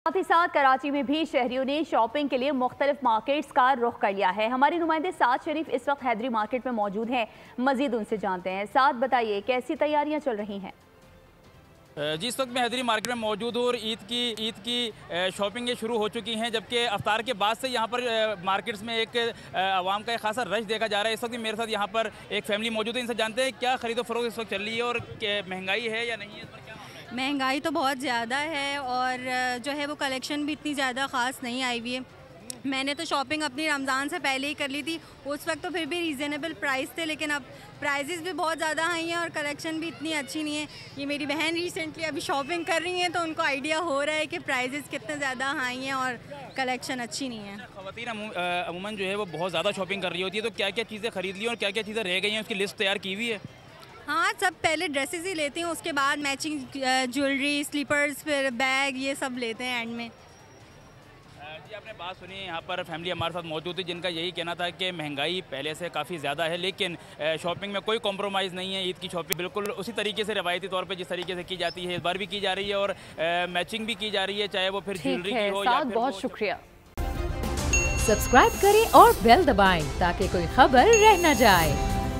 साथ ही साथ कराची में भी शहरियों ने शॉपिंग के लिए मुख्तलिफ मार्केट्स का रुख कर लिया है। हमारे नुमाइंदे साद शरीफ इस वक्त हैदरी मार्केट में मौजूद हैं, मजीद उनसे जानते हैं। साद, बताइए कैसी तैयारियां चल रही हैं? जी, इस वक्त मैं हैदरी मार्केट में मौजूद हूँ और ईद की शॉपिंग शुरू हो चुकी हैं, जबकि अफ्तार के बाद से यहाँ पर मार्केट्स में एक आवाम का एक खासा रश देखा जा रहा है। इस वक्त मेरे साथ यहाँ पर एक फैमिली मौजूद है, इनसे जानते हैं क्या खरीदो फरोख्त इस वक्त चल रही है और महंगाई है या नहीं है, इस पर क्या? महंगाई तो बहुत ज़्यादा है और जो है वो कलेक्शन भी इतनी ज़्यादा ख़ास नहीं आई हुई है। मैंने तो शॉपिंग अपनी रमज़ान से पहले ही कर ली थी, उस वक्त तो फिर भी रीज़नेबल प्राइस थे, लेकिन अब प्राइसेस भी बहुत ज़्यादा हाई हैं और कलेक्शन भी इतनी अच्छी नहीं है। ये मेरी बहन रिसेंटली अभी शॉपिंग कर रही हैं तो उनको आइडिया हो रहा है कि प्राइसेस कितने ज़्यादा हाई हैं और कलेक्शन अच्छी नहीं है। ख़वातीन अमूमन जो है वो बहुत ज़्यादा शॉपिंग कर रही होती है, तो क्या क्या चीज़ें खरीद ली और क्या क्या चीज़ें रह गई हैं, उसकी लिस्ट तैयार की हुई है? हाँ, सब पहले ड्रेसेस ही लेती हूँ, उसके बाद मैचिंग ज्वेलरी, स्लीपर्स, फिर बैग, ये सब लेते हैं एंड में। जी, आपने बात सुनी, यहाँ पर फैमिली हमारे साथ मौजूद थी जिनका यही कहना था कि महंगाई पहले से काफ़ी ज़्यादा है, लेकिन शॉपिंग में कोई कॉम्प्रोमाइज़ नहीं है। ईद की शॉपिंग बिल्कुल उसी तरीके से रवायती तौर पे जिस तरीके से की जाती है इस बार भी की जा रही है और मैचिंग भी की जा रही है, चाहे वो फिर ज्वेलरी की हो या फिर बहुत शुक्रिया। सब्सक्राइब करें और बेल दबाएं ताकि कोई खबर रह न जाए।